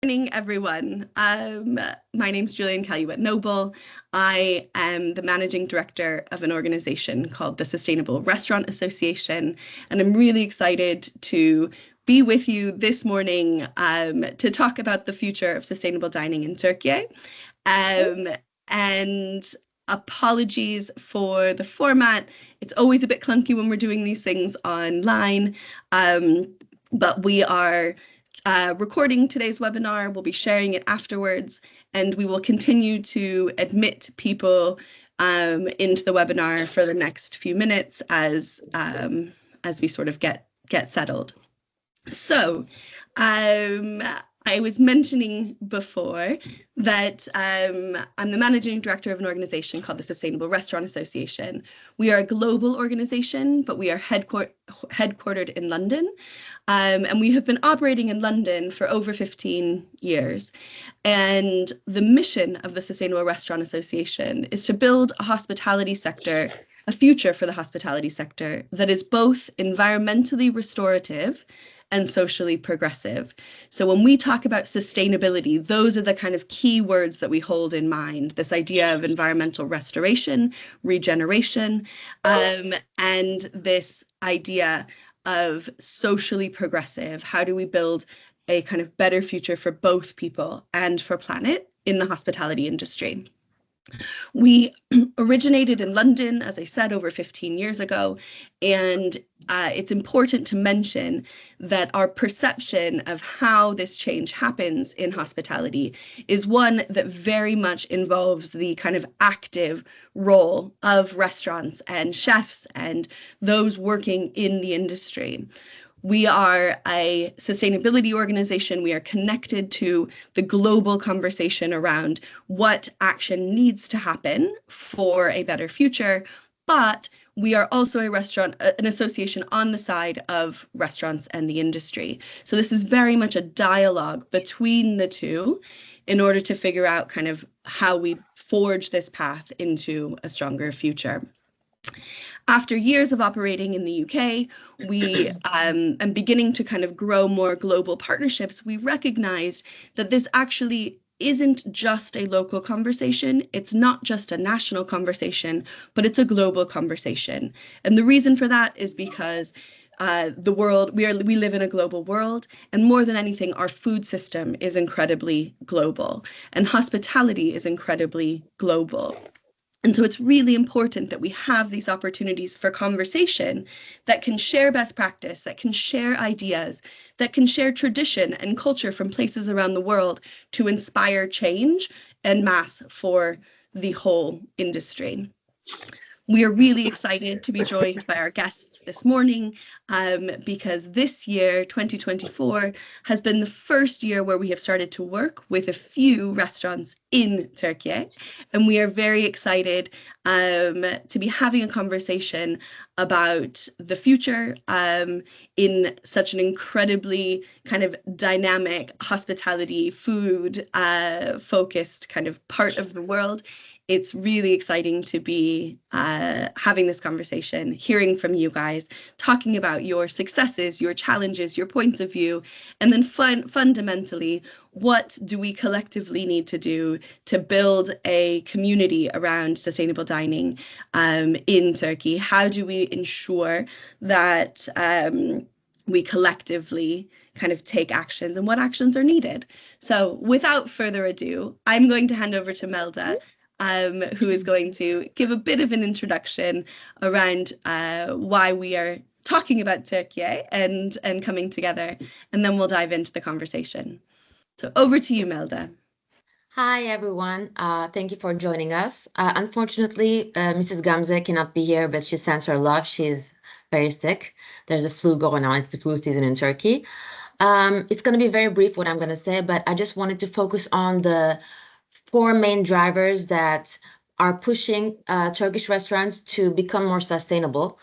Morning, everyone. My name's Julian Calumet-Noble. I am the managing director of an organization called the Sustainable Restaurant Association, and I'm really excited to be with you this morning to talk about the future of sustainable dining in Turkey. And apologies for the format. It's always a bit clunky when we're doing these things online, but we are recording today's webinar. We'll be sharing it afterwards, and we will continue to admit people into the webinar for the next few minutes as we sort of get settled. So I was mentioning before that I'm the managing director of an organization called the Sustainable Restaurant Association. We are a global organization, but we are headquartered in London. And we have been operating in London for over 15 years. And the mission of the Sustainable Restaurant Association is to build a hospitality sector, a future for the hospitality sector that is both environmentally restorative and socially progressive. So when we talk about sustainability, those are the kind of key words that we hold in mind, this idea of environmental restoration, regeneration, and this idea of socially progressive. How do we build a kind of better future for both people and for planet in the hospitality industry? We originated in London, as I said, over 15 years ago, and it's important to mention that our perception of how this change happens in hospitality is one that very much involves the kind of active role of restaurants and chefs and those working in the industry. We are a sustainability organization. We are connected to the global conversation around what action needs to happen for a better future, but we are also an association on the side of restaurants and the industry. So this is very much a dialogue between the two in order to figure out kind of how we forge this path into a stronger future. After years of operating in the UK, we and beginning to kind of grow more global partnerships, we recognized that this actually isn't just a local conversation. It's not just a national conversation, but it's a global conversation. And the reason for that is because the world, we live in a global world, and more than anything, our food system is incredibly global, and hospitality is incredibly global. And so it's really important that we have these opportunities for conversation that can share best practice, that can share ideas, that can share tradition and culture from places around the world to inspire change en masse for the whole industry. We are really excited to be joined by our guests this morning because this year, 2024, has been the first year where we have started to work with a few restaurants in Turkey. And we are very excited to be having a conversation about the future in such an incredibly kind of dynamic hospitality, food focused kind of part of the world. It's really exciting to be having this conversation, hearing from you guys, talking about your successes, your challenges, your points of view, and then fundamentally, what do we collectively need to do to build a community around sustainable dining in Turkey? How do we ensure that we collectively kind of take actions and what actions are needed? So without further ado, I'm going to hand over to Melda, who is going to give a bit of an introduction around why we are talking about Turkey and coming together, and then we'll dive into the conversation. So over to you, Melda. Hi, everyone. Thank you for joining us. Unfortunately, Mrs. Gamze cannot be here, but she sends her love. She's very sick. There's a flu going on. It's the flu season in Turkey. It's going to be very brief what I'm going to say, but I just wanted to focus on the 4 main drivers that are pushing Turkish restaurants to become more sustainable.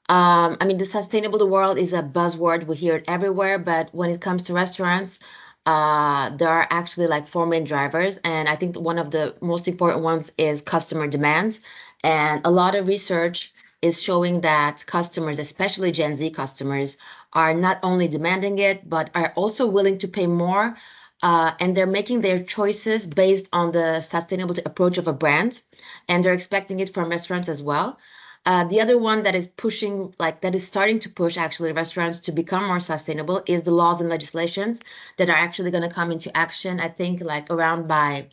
I mean, the sustainable world is a buzzword. We hear it everywhere, but when it comes to restaurants, there are actually like 4 main drivers. And I think one of the most important ones is customer demand. And a lot of research is showing that customers, especially Gen Z customers, are not only demanding it, but are also willing to pay more and they're making their choices based on the sustainability approach of a brand, and they're expecting it from restaurants as well. The other one that is pushing, like that is starting to push actually restaurants to become more sustainable is the laws and legislations that are actually going to come into action, I think, like around by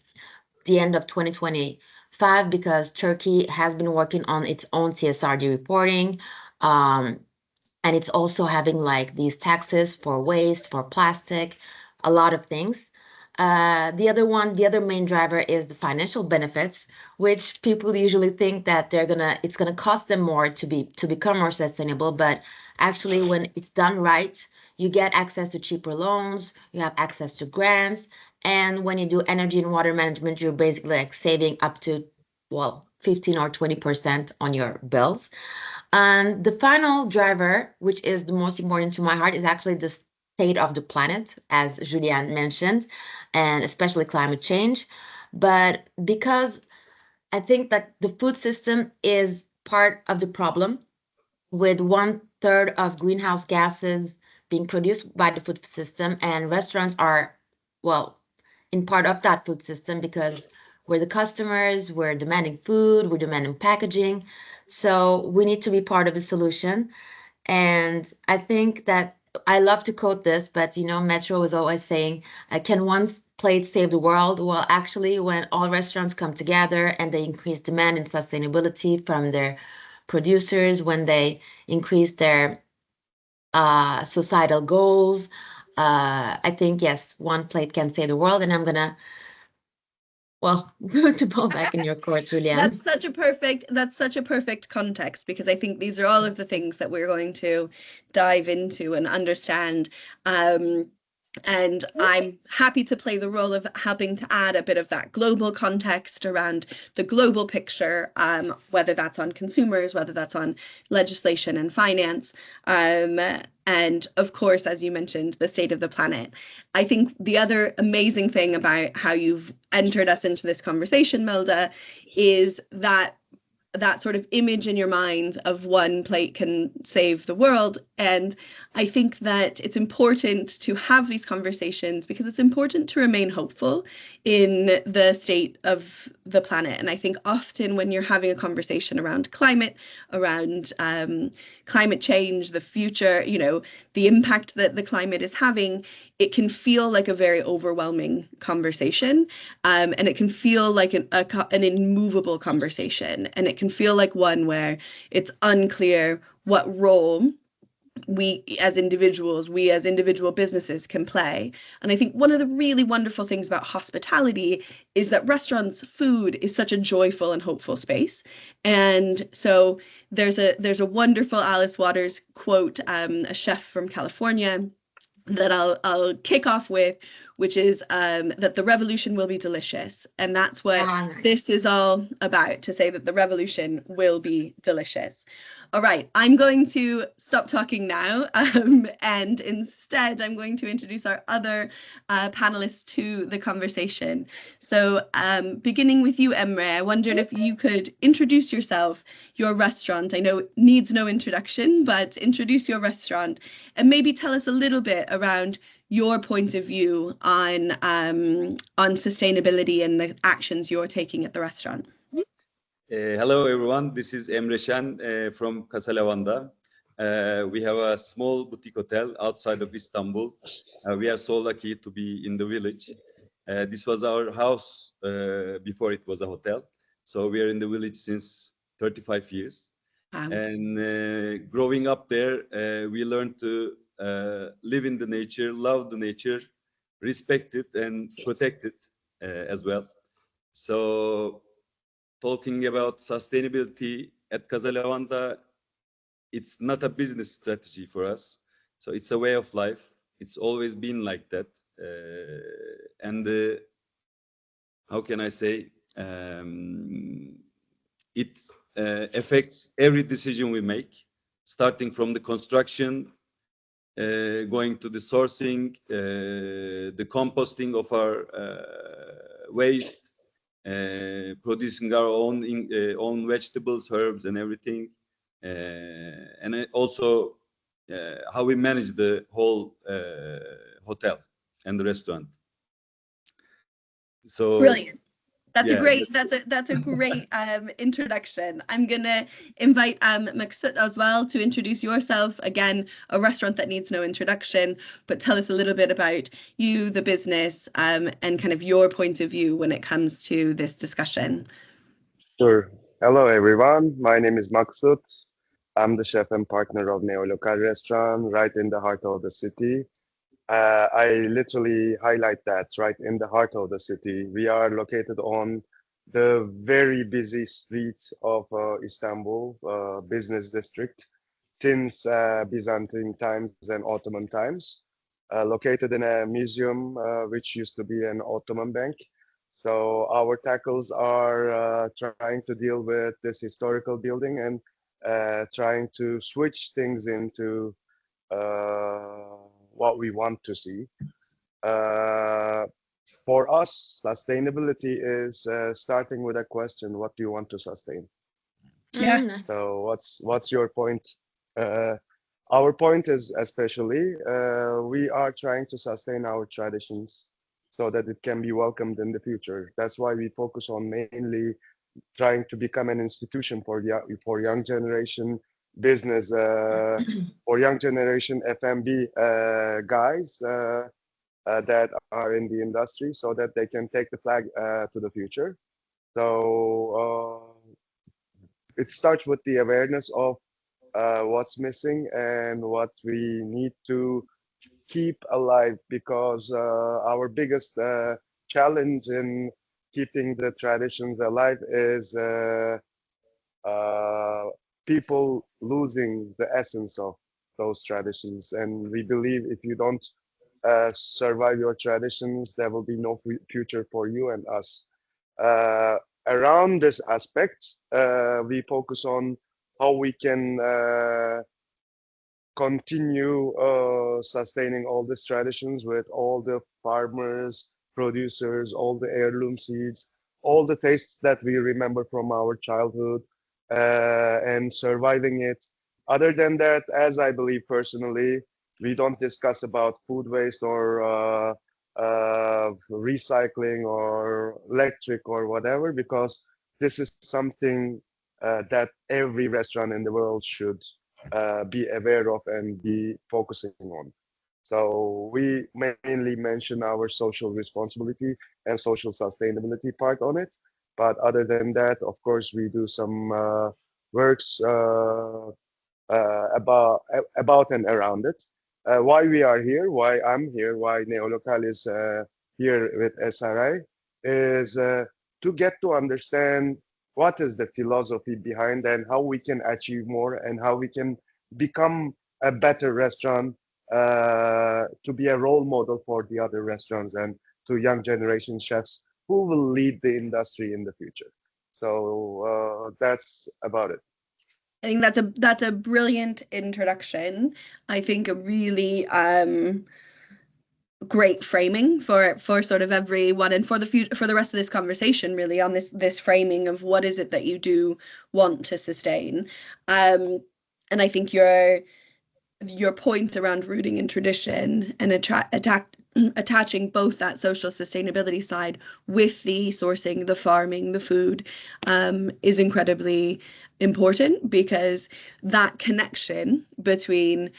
the end of 2025, because Turkey has been working on its own CSRD reporting. Um, and it's also having like these taxes for waste, for plastic, a lot of things. The other main driver is the financial benefits, which people usually think that it's gonna cost them more to become more sustainable. But actually, when it's done right, you get access to cheaper loans, you have access to grants, and when you do energy and water management, you're basically like saving up to, well, 15 or 20% on your bills. And the final driver, which is the most important to my heart, is actually the state of the planet, as Julianne mentioned, and especially climate change. But because I think that the food system is part of the problem, with one third of greenhouse gases being produced by the food system, and restaurants are, well, in part of that food system because we're the customers, we're demanding food, we're demanding packaging. So we need to be part of the solution. And I think that I love to quote this, but Metro is always saying, can one plate save the world? Well, actually, when all restaurants come together and they increase demand and sustainability from their producers, when they increase their societal goals, I think, yes, one plate can save the world. And I'm going to, well, to ball back in your court, Julianne. That's such a perfect context, because I think these are all of the things that we're going to dive into and understand. And I'm happy to play the role of helping to add a bit of that global context around the global picture, whether that's on consumers, whether that's on legislation and finance. And of course, as you mentioned, the state of the planet. I think the other amazing thing about how you've entered us into this conversation, Melda, is that sort of image in your mind of one plate can save the world. And I think that it's important to have these conversations because it's important to remain hopeful in the state of the planet. And I think often when you're having a conversation around climate, around climate change, the future, the impact that the climate is having, it can feel like a very overwhelming conversation. And it can feel like an immovable conversation. And it can feel like one where it's unclear what role we as individual businesses can play. And I think one of the really wonderful things about hospitality is that restaurants, food is such a joyful and hopeful space. And so there's a wonderful Alice Waters quote, a chef from California, that I'll kick off with, which is that the revolution will be delicious. And that's what this is all about, to say that the revolution will be delicious. All right, I'm going to stop talking now, and instead I'm going to introduce our other panelists to the conversation. So beginning with you, Emre, I wondered if you could introduce yourself, your restaurant. I know it needs no introduction, but introduce your restaurant and maybe tell us a little bit around your point of view on sustainability and the actions you're taking at the restaurant. Hello, everyone. This is Emre Šen from Casa Lavanda. We have a small boutique hotel outside of Istanbul. We are so lucky to be in the village. This was our house before it was a hotel. So we are in the village since 35 years. Wow. And growing up there, we learned to live in the nature, love the nature, respect it, and protect it as well. So talking about sustainability at Casa Lavanda, it's not a business strategy for us. So it's a way of life. It's always been like that. And how can I say? It affects every decision we make, starting from the construction, going to the sourcing, the composting of our waste, producing our own vegetables, herbs, and everything, and also how we manage the whole hotel and the restaurant. So Brilliant. That's a yeah, great introduction. I'm gonna invite Makşut as well to introduce yourself. Again, a restaurant that needs no introduction, but tell us a little bit about you, the business, and kind of your point of view when it comes to this discussion. Sure. Hello, everyone. My name is Makşut. I'm the chef and partner of Neolokal restaurant right in the heart of the city. I literally highlight that right in the heart of the city. We are located on the very busy streets of Istanbul business district since Byzantine times and Ottoman times. Located in a museum which used to be an Ottoman bank. So our tackles are trying to deal with this historical building and trying to switch things into what we want to see. For us, sustainability is starting with a question: what do you want to sustain? Yeah. Nice. So what's your point? Our point is especially we are trying to sustain our traditions so that it can be welcomed in the future. That's why we focus on mainly trying to become an institution for young generation business, for young generation F&B guys that are in the industry, so that they can take the flag to the future. So it starts with the awareness of what's missing and what we need to keep alive, because our biggest challenge in keeping the traditions alive is people losing the essence of those traditions. And we believe if you don't survive your traditions, there will be no future for you and us. Around this aspect, we focus on how we can continue sustaining all these traditions with all the farmers, producers, all the heirloom seeds, all the tastes that we remember from our childhood, and surviving it. Other than that, as I believe personally, we don't discuss about food waste or recycling or electric or whatever, because this is something that every restaurant in the world should be aware of and be focusing on. So we mainly mention our social responsibility and social sustainability part on it. But other than that, of course, we do some works about and around it. Why we are here, why I'm here, why Neolokal is here with SRI is to get to understand what is the philosophy behind and how we can achieve more and how we can become a better restaurant, to be a role model for the other restaurants and to young generation chefs who will lead the industry in the future. So that's about it. I think that's a brilliant introduction. I think a really great framing for sort of everyone and for the rest of this conversation, really, on this framing of what is it that you do want to sustain. And I think your point around rooting in tradition and attaching both that social sustainability side with the sourcing, the farming, the food, is incredibly important, because that connection between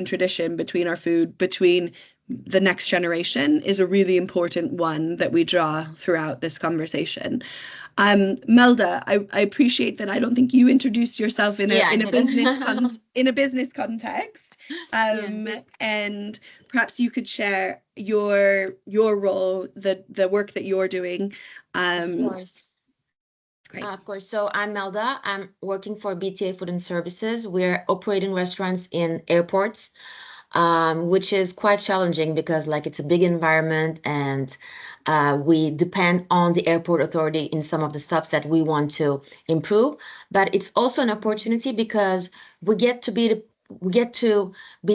tradition, between our food, between the next generation is a really important one that we draw throughout this conversation. Melda, I appreciate that I don't think you introduced yourself in a business context, and perhaps you could share your role, the work that you're doing. Of course. Great. Of course. So I'm Melda. I'm working for BTA Food Services. We're operating restaurants in airports, which is quite challenging because it's a big environment, and we depend on the airport authority in some of the stops that we want to improve. But it's also an opportunity because we get to be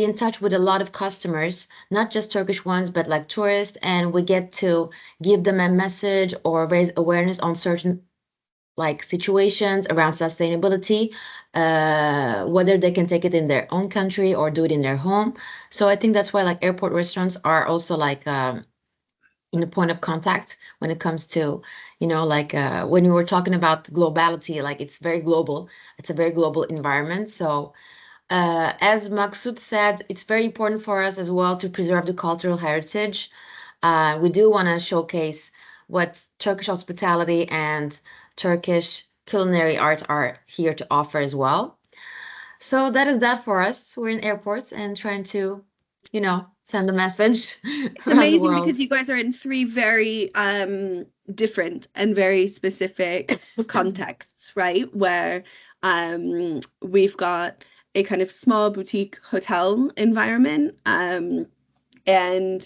in touch with a lot of customers, not just Turkish ones, but tourists, and we get to give them a message or raise awareness on certain situations around sustainability, whether they can take it in their own country or do it in their home. So I think that's why airport restaurants are also in the point of contact when it comes to, like when you were talking about globality, like it's very global. It's a very global environment. So as Makşut said, it's very important for us as well to preserve the cultural heritage. We do want to showcase what Turkish hospitality and Turkish culinary art are here to offer as well. So that is that for us. We're in airports and trying to, send a message It's around the amazing world. because you guys are in three very different and very specific contexts, right? Where we've got a kind of small boutique hotel environment, and then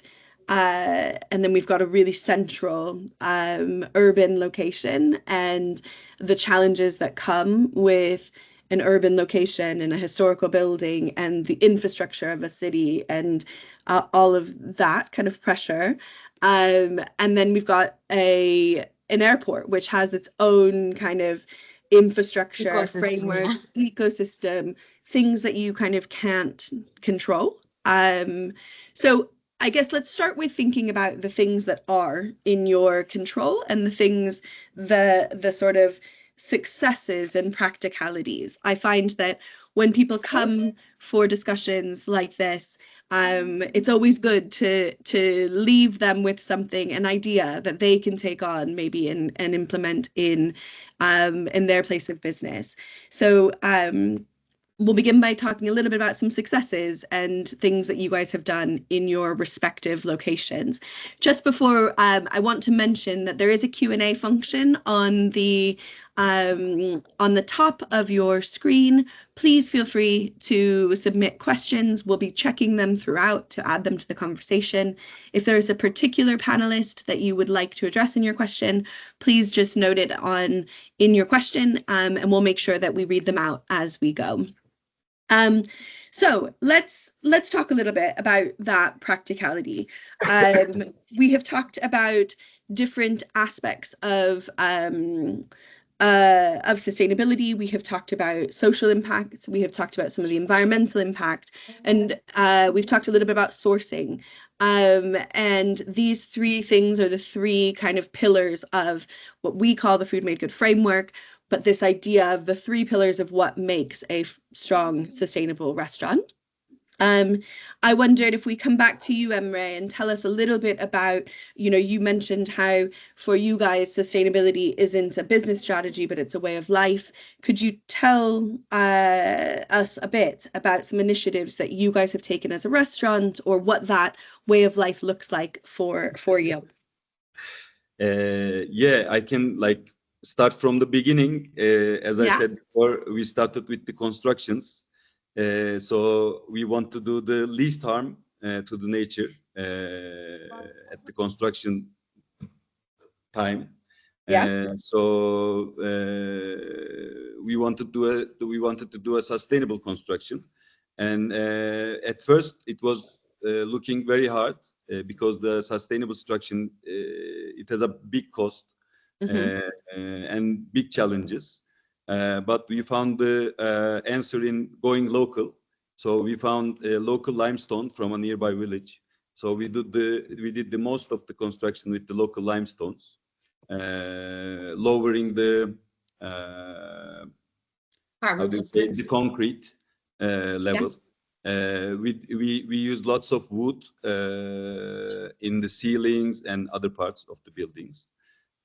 we've got a really central urban location, and the challenges that come with an urban location and a historical building and the infrastructure of a city and all of that kind of pressure. And then we've got an airport which has its own kind of infrastructure, Ecosystem, frameworks, ecosystem, things that you kind of can't control. So I guess let's start with thinking about the things that are in your control and the things, the sort of successes and practicalities. I find that when people come for discussions like this, it's always good to leave them with something, an idea that they can take on maybe and implement in their place of business. So we'll begin by talking a little bit about some successes and things that you guys have done in your respective locations. Just before, I want to mention that there is a Q&A function on the top of your screen. Please feel free to submit questions. We'll be checking them throughout to add them to the conversation. If there is a particular panelist that you would like to address in your question, please just note it in your question, and we'll make sure that we read them out as we go. So let's talk a little bit about that practicality. We have talked about different aspects of sustainability. We have talked about social impact. We have talked about some of the environmental impact, and we've talked a little bit about sourcing. And these three things are the three kind of pillars of what we call the Food Made Good framework. But this idea of the three pillars of what makes a strong, sustainable restaurant. I wondered if we come back to you, Emre, and tell us a little bit about, you mentioned how for you guys, sustainability isn't a business strategy, but it's a way of life. Could you tell us a bit about some initiatives that you guys have taken as a restaurant, or what that way of life looks like for you? Yeah, I can start from the beginning. As I said before, we started with the constructions. So we want to do the least harm to the nature at the construction time. So we wanted to do a sustainable construction, and at first it was looking very hard because the sustainable construction it has a big cost. And big challenges, but we found the answer in going local. So we found a local limestone from a nearby village. So we did the most of the construction with the local limestones, lowering the the concrete level. We use lots of wood in the ceilings and other parts of the buildings.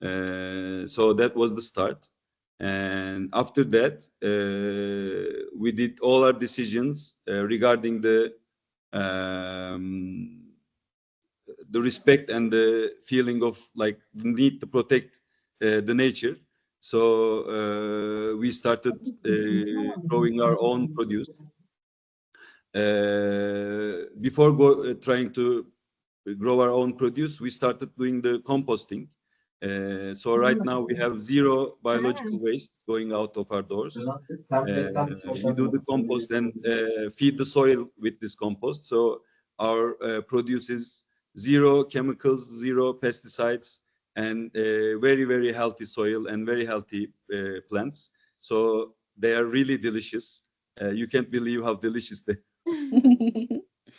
So that was the start, and after that we did all our decisions regarding the respect and the feeling of the need to protect the nature. So we started growing our own produce. Before trying to grow our own produce, we started doing the composting. So right now we have zero biological waste going out of our doors. We do the compost and feed the soil with this compost. So our produce is zero chemicals, zero pesticides, and very, very healthy soil and very healthy plants. So they are really delicious. You can't believe how delicious they are.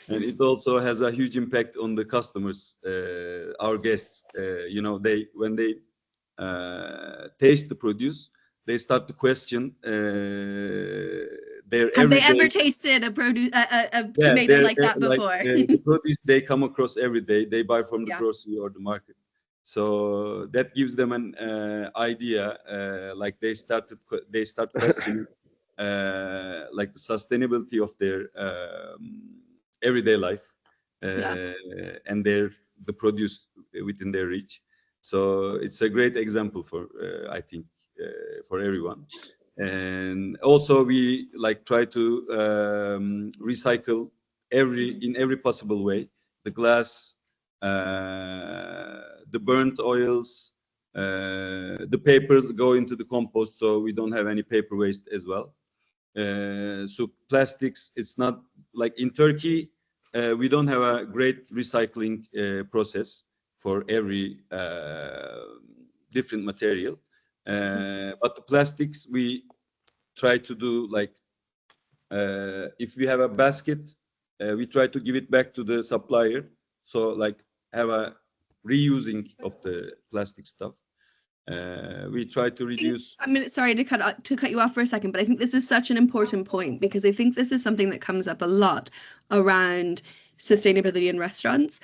And it also has a huge impact on the customers, our guests. You know, when they taste the produce, they start to question their Have they everyday. ever tasted a produce, a Yeah, tomato like that like before? the produce they come across every day. They buy from the Yeah. grocery or the market, so that gives them an idea. Like they start questioning like the sustainability of their everyday life, Yeah. and the produce within their reach. So it's a great example for I think for everyone. And also we like try to recycle in every possible way, the glass, the burnt oils, the papers go into the compost, so we don't have any paper waste as well. So plastics, it's not like in Turkey, we don't have a great recycling process for every different material. But the plastics we try to do, like if we have a basket, we try to give it back to the supplier. So like have a reusing of the plastic stuff. We try to reduce. I mean, sorry to cut you off for a second, but I think this is such an important point, because I think this is something that comes up a lot around sustainability in restaurants.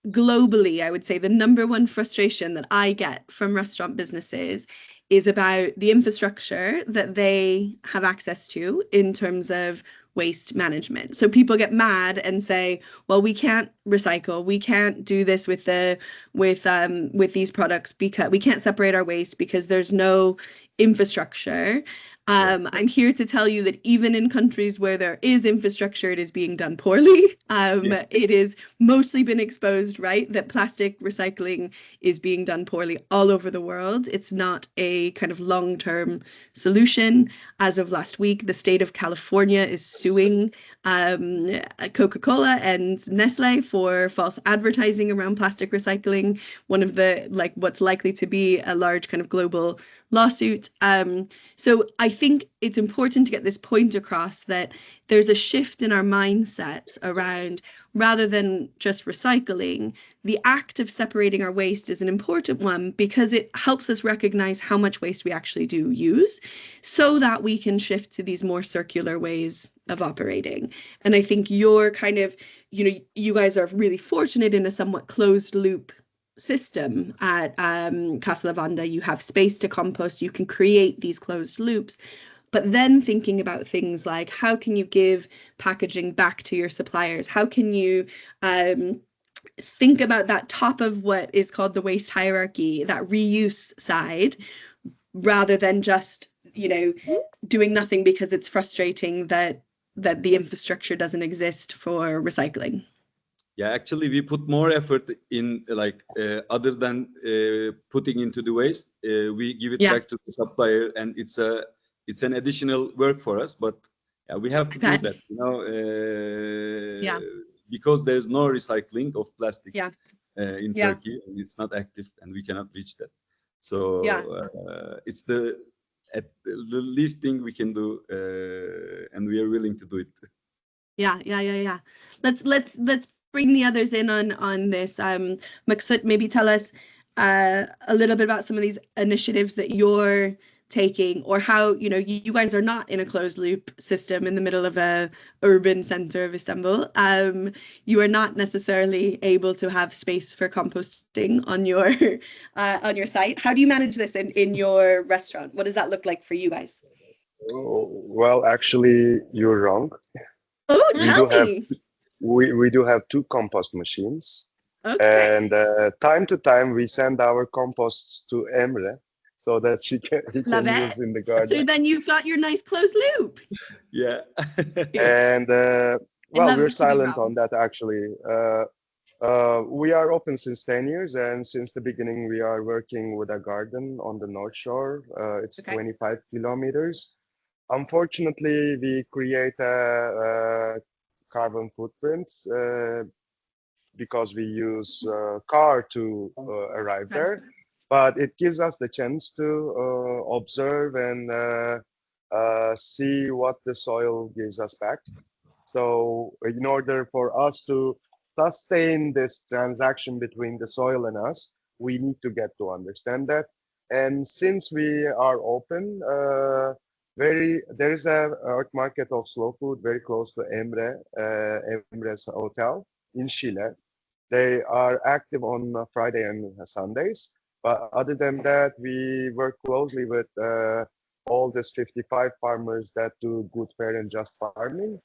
Globally, I would say the number one frustration that I get from restaurant businesses is about the infrastructure that they have access to in terms of waste management. So people get mad and say, well, we can't recycle, we can't do this with these products because we can't separate our waste because there's no infrastructure. I'm here to tell you that even in countries where there is infrastructure, it is being done poorly. It is mostly been exposed, right, that plastic recycling is being done poorly all over the world. It's not a kind of long-term solution. As of last week, the state of California is suing Coca-Cola and Nestle for false advertising around plastic recycling, one of the what's likely to be a large kind of global lawsuit. So I think it's important to get this point across, that there's a shift in our mindsets around, rather than just recycling, the act of separating our waste is an important one, because it helps us recognize how much waste we actually do use, so that we can shift to these more circular ways of operating. And I think you're kind of, you guys are really fortunate in a somewhat closed loop system at Casa Lavanda. You have space to compost, you can create these closed loops, but then thinking about things like, how can you give packaging back to your suppliers? How can you think about that top of what is called the waste hierarchy, that reuse side, rather than just, doing nothing because it's frustrating that the infrastructure doesn't exist for recycling? Yeah, actually, we put more effort in other than putting into the waste. We give it back to the supplier, and it's an additional work for us. But yeah, we have to do that, because there's no recycling of plastics in Turkey, and it's not active, and we cannot reach that. So it's the least thing we can do, and we are willing to do it. Yeah. Let's bring the others in on this. Makşut, maybe tell us a little bit about some of these initiatives that you're taking, or how, you guys are not in a closed loop system in the middle of a urban center of Istanbul. You are not necessarily able to have space for composting on your site. How do you manage this in your restaurant? What does that look like for you guys? Oh, well, actually, you're wrong. Oh, tell me. We do have 2 compost machines. Okay. And time to time, we send our composts to Emre so that he can use in the garden. So then you've got your nice closed loop. Yeah. And well, we're silent on that, actually. We are open since 10 years, and since the beginning, we are working with a garden on the North Shore. It's 25 kilometers. Unfortunately, we create a carbon footprint because we use car to arrive there, but it gives us the chance to observe and see what the soil gives us back. So in order for us to sustain this transaction between the soil and us, we need to get to understand that. And since we are open, there is a art market of slow food very close to Emre's hotel in Chile. They are active on Friday and Sundays. But other than that, we work closely with all these 55 farmers that do good, fair, and just farming.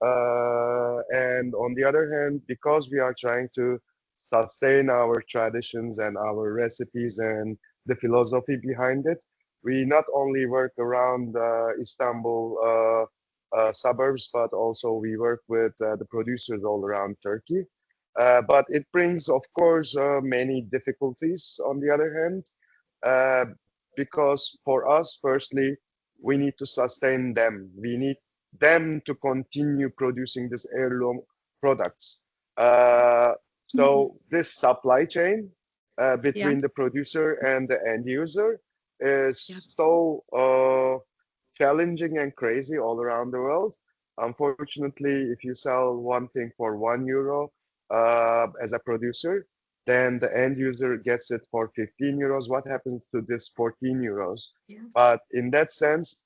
And on the other hand, because we are trying to sustain our traditions and our recipes and the philosophy behind it, we not only work around Istanbul suburbs, but also we work with the producers all around Turkey. But it brings, of course, many difficulties on the other hand, uh, because for us, firstly, we need to sustain them. We need them to continue producing these heirloom products. So this supply chain Yeah. between the producer and the end user Yeah. is so challenging and crazy all around the world. Unfortunately, if you sell one thing for €1 as a producer, then the end user gets it for €15. What happens to this €14? Yeah. But in that sense,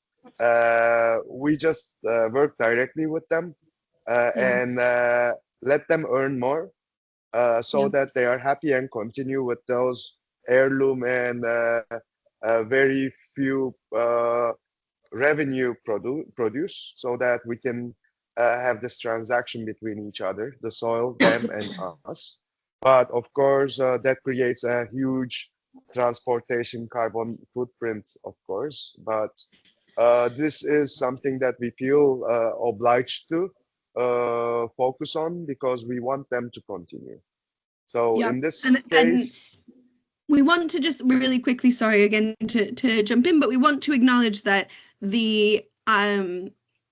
we just work directly with them Yeah. and let them earn more so Yeah. that they are happy and continue with those heirloom and very few revenue produce so that we can have this transaction between each other, the soil, them, and us. But of course, that creates a huge transportation carbon footprint, of course. But this is something that we feel obliged to focus on because we want them to continue. So Yeah. in this And case, we want to just really quickly, sorry again to jump in, but we want to acknowledge that the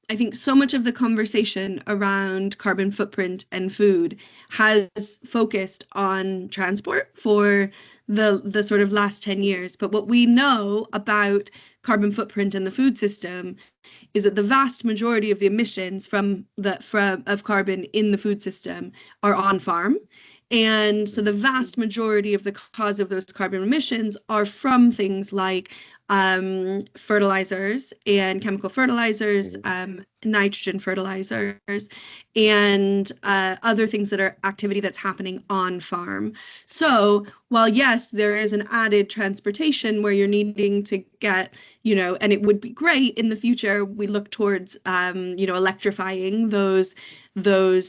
I think so much of the conversation around carbon footprint and food has focused on transport for the sort of last 10 years. But what we know about carbon footprint in the food system is that the vast majority of the emissions of carbon in the food system are on farm. And so the vast majority of the cause of those carbon emissions are from things like fertilizers and chemical fertilizers, nitrogen fertilizers, and other things that are activity that's happening on farm. So while yes, there is an added transportation where you're needing to get, and it would be great in the future, we look towards, electrifying those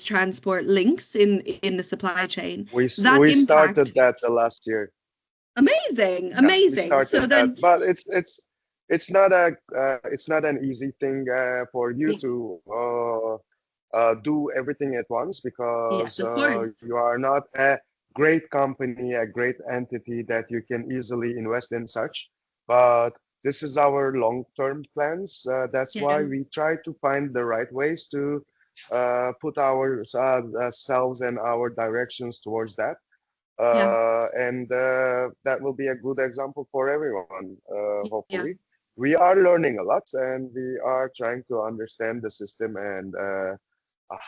transport links in the supply chain. That we started impact, that the last year. amazing, Yeah, we amazing. So started that, then, but it's not an easy thing for you to do everything at once yes, because of course. you are not a great company, a great entity that you can easily invest in such. But this is our long-term plans. That's why Yeah, we try to find the right ways to put ourselves and our directions towards that. yeah, And that will be a good example for everyone, yeah. hopefully. We are learning a lot and we are trying to understand the system and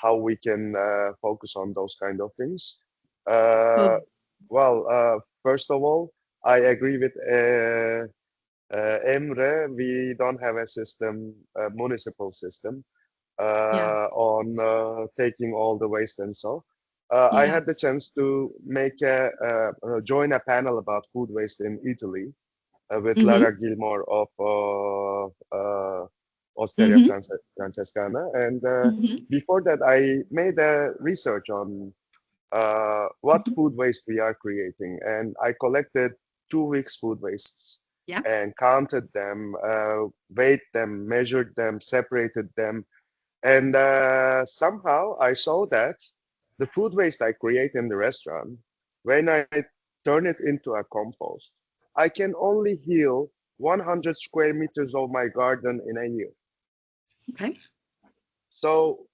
how we can focus on those kind of things. Uh, Cool. First of all, I agree with Emre. We don't have a system, a municipal system Yeah, on taking all the waste and so. I yeah. had the chance to make join a panel about food waste in Italy with Mm-hmm. Lara Gilmore of Osteria Mm-hmm. Francescana. And Mm-hmm. before that, I made a research on what Mm-hmm. food waste we are creating. And I collected 2 weeks food wastes Yeah. and counted them, weighed them, measured them, separated them, and somehow I saw that the food waste I create in the restaurant, when I turn it into a compost, I can only heal 100 square meters of my garden in a year. Okay. So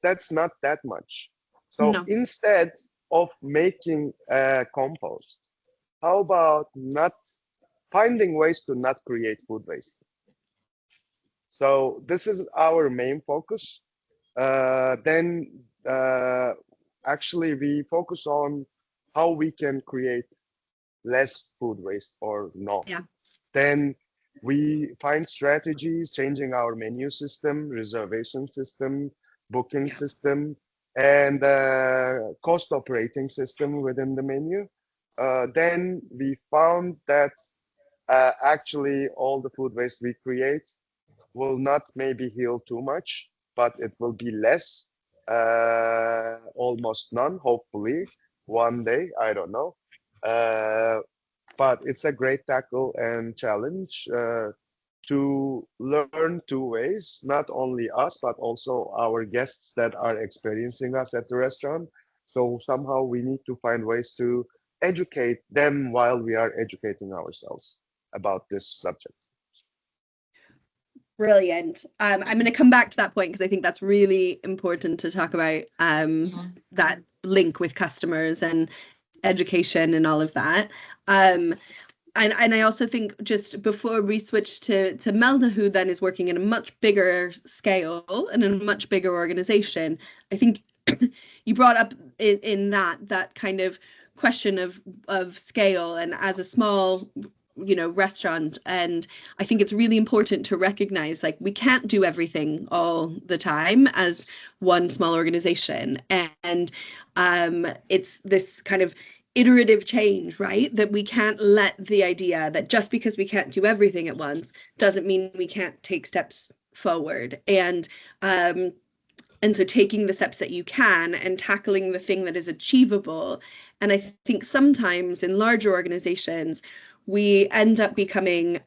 that's not that much. So No. instead of making a compost, how about not finding ways to not create food waste? So this is our main focus. then actually we focus on how we can create less food waste or no. Yeah. Then we find strategies, changing our menu system, reservation system, booking system, and cost operating system within the menu. Then we found that actually all the food waste we create will not maybe heal too much, but it will be less, almost none, hopefully, one day, I don't know. But it's a great tackle and challenge to learn two ways, not only us, but also our guests that are experiencing us at the restaurant. So somehow we need to find ways to educate them while we are educating ourselves about this subject. Brilliant. I'm going to come back to that point because I think that's really important to talk about that link with customers and education and all of that. And I also think just before we switch to Melda, who then is working in a much bigger scale and in a much bigger organization, I think you brought up in that kind of question of scale and as a small restaurant, and I think it's really important to recognize like we can't do everything all the time as one small organization, and it's this kind of iterative change, right? That we can't let the idea that just because we can't do everything at once doesn't mean we can't take steps forward, and so taking the steps that you can and tackling the thing that is achievable. And I think sometimes in larger organizations, we end up becoming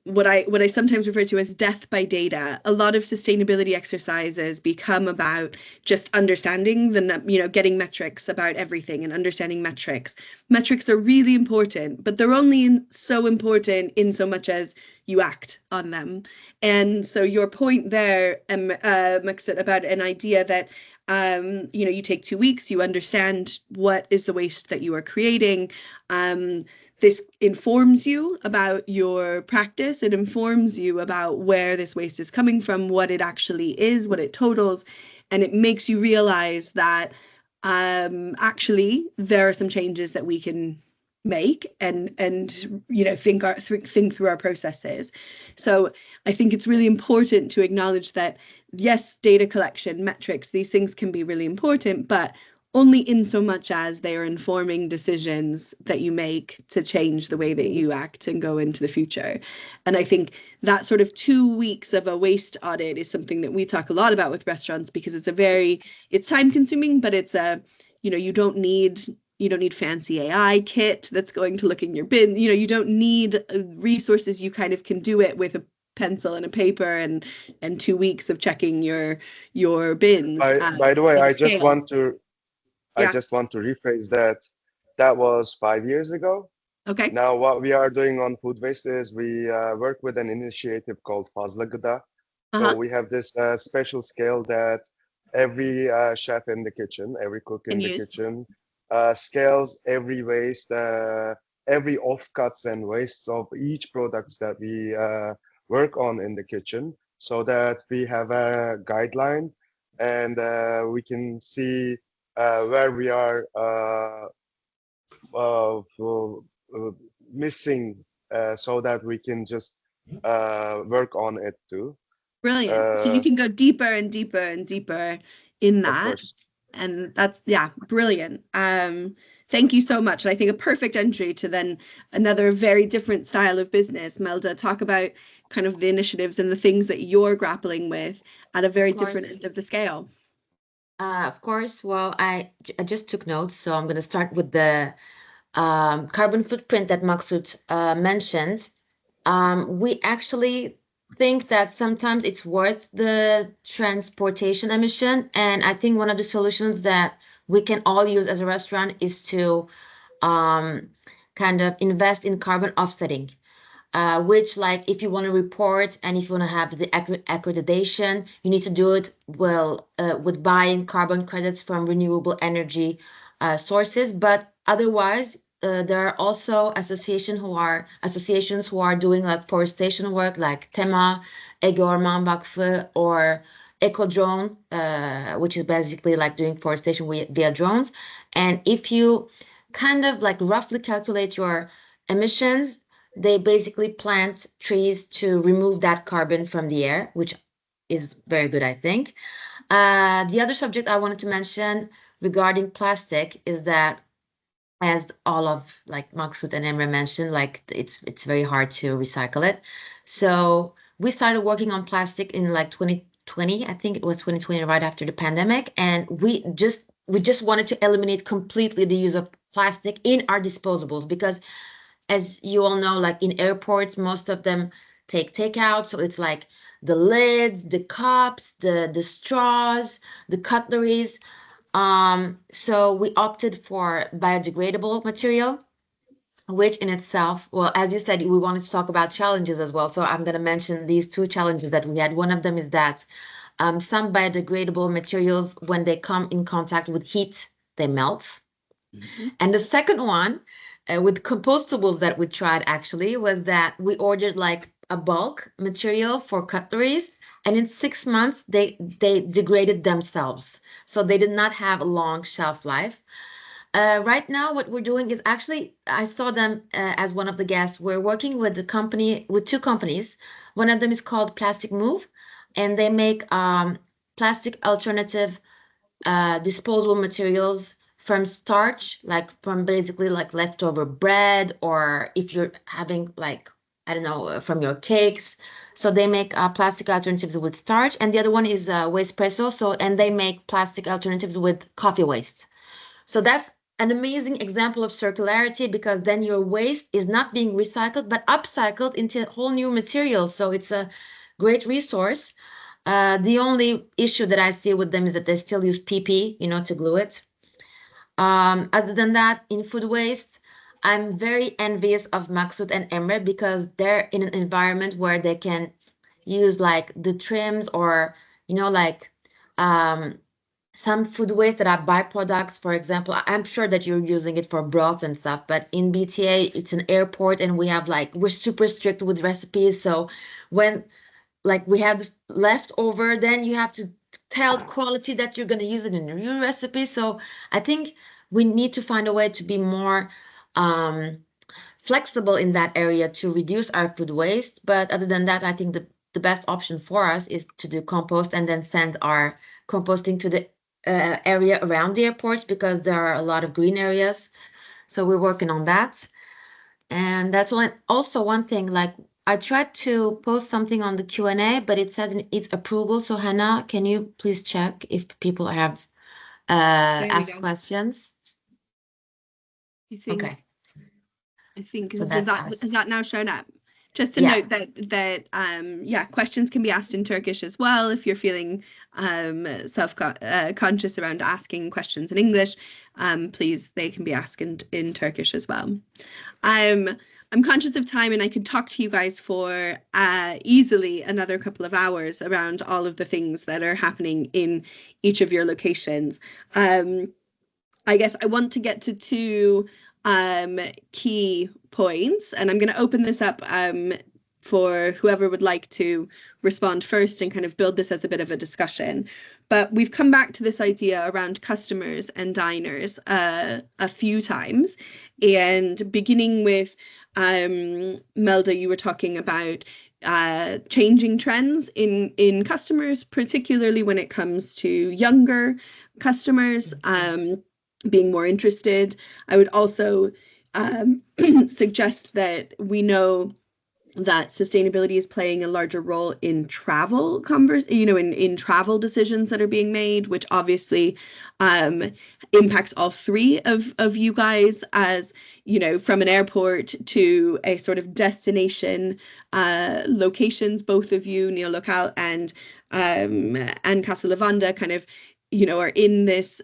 what I sometimes refer to as death by data. A lot of sustainability exercises become about just understanding getting metrics about everything and understanding metrics. Metrics are really important, but they're only so important in so much as you act on them. And so your point there, Makşut, about an idea that you take 2 weeks, you understand what is the waste that you are creating. This informs you about your practice. It informs you about where this waste is coming from, what it actually is, what it totals, and it makes you realize that actually there are some changes that we can make and think through our processes. So I think it's really important to acknowledge that yes, data collection, metrics, these things can be really important, but only in so much as they are informing decisions that you make to change the way that you act and go into the future. And I think that sort of 2 weeks of a waste audit is something that we talk a lot about with restaurants, because it's time consuming, but it's you don't need fancy AI kit that's going to look in your bin. You don't need resources. You kind of can do it with a pencil and a paper and 2 weeks of checking your bins. By the way, I just scales. want to Yeah. I just want to rephrase that. That was 5 years ago. Okay. Now, what we are doing on food waste is we work with an initiative called Fazla Gıda. So we have this special scale that every chef in the kitchen, every cook in the kitchen, scales every waste, every offcuts and wastes of each products that we work on in the kitchen, so that we have a guideline and we can see where we are missing, so that we can just work on it too. Brilliant. So you can go deeper and deeper and deeper in that. Of course. And that's, brilliant. Thank you so much. And I think a perfect entry to then another very different style of business. Melda, talk about kind of the initiatives and the things that you're grappling with at a very different end of the scale. Of course. Well, I just took notes, so I'm going to start with the carbon footprint that Makşut mentioned. We actually think that sometimes it's worth the transportation emission, and I think one of the solutions that we can all use as a restaurant is to kind of invest in carbon offsetting, which, like, if you want to report and if you want to have the accreditation, you need to do it with buying carbon credits from renewable energy sources. But otherwise, there are also associations who are doing like forestation work, like Tema, Ege Orman Vakfı, or eco drone, which is basically like doing forestation via drones. And if you kind of like roughly calculate your emissions, they basically plant trees to remove that carbon from the air, which is very good, I think. The other subject I wanted to mention regarding plastic is that, as all of like Makşut and Emre mentioned, like it's very hard to recycle it. So we started working on plastic in like 2020. I think it was 2020, right after the pandemic, and we just wanted to eliminate completely the use of plastic in our disposables, because as you all know, like in airports, most of them take takeout. So it's like the lids, the cups, the straws, the cutleries. So we opted for biodegradable material, which in itself, well, as you said, we wanted to talk about challenges as well. So I'm going to mention these two challenges that we had. One of them is that some biodegradable materials, when they come in contact with heat, they melt. Mhm. And the second one, with compostables that we tried actually, was that we ordered like a bulk material for cutleries, and in 6 months they degraded themselves. So they did not have a long shelf life. Right now, what we're doing is actually, I saw them as one of the guests. We're working with two companies. One of them is called Plastic Move, and they make plastic alternative disposable materials from starch, like from basically like leftover bread, or if you're having like, I don't know, from your cakes. So they make plastic alternatives with starch, and the other one is Wastepresso. So, and they make plastic alternatives with coffee waste. So that's an amazing example of circularity, because then your waste is not being recycled but upcycled into whole new materials. So it's a great resource. The only issue that I see with them is that they still use PP, to glue it. Other than that, in food waste, I'm very envious of Makşut and Emre, because they're in an environment where they can use like the trims, or like um, some food waste that are byproducts. For example, I'm sure that you're using it for broths and stuff, but in BTA, it's an airport, and we're super strict with recipes. So when like we have leftover, then you have to tell the quality that you're going to use it in your recipe. So I think we need to find a way to be more um, flexible in that area to reduce our food waste. But other than that, I think the best option for us is to do compost and then send our composting to the area around the airports, because there are a lot of green areas. So we're working on that. And that's also one thing, like I tried to post something on the Q&A, but it said it's approval. So Hannah, can you please check if people have There we asked go. questions? I think Okay, I think so is that's that us. has that now shown up? Just to Yeah. note that yeah, questions can be asked in Turkish as well if you're feeling conscious around asking questions in English. Please, they can be asked in Turkish as well. I'm conscious of time, and I could talk to you guys for easily another couple of hours around all of the things that are happening in each of your locations. I guess I want to get to two key points, and I'm going to open this up for whoever would like to respond first and kind of build this as a bit of a discussion. But we've come back to this idea around customers and diners a few times, and beginning with Melda, you were talking about changing trends in customers, particularly when it comes to younger customers. Being more interested. I would also suggest that we know that sustainability is playing a larger role in travel in travel decisions that are being made, which obviously impacts all three of you guys, as from an airport to a sort of destination locations. Both of you, Neolokal and Casa Lavanda, kind of are in this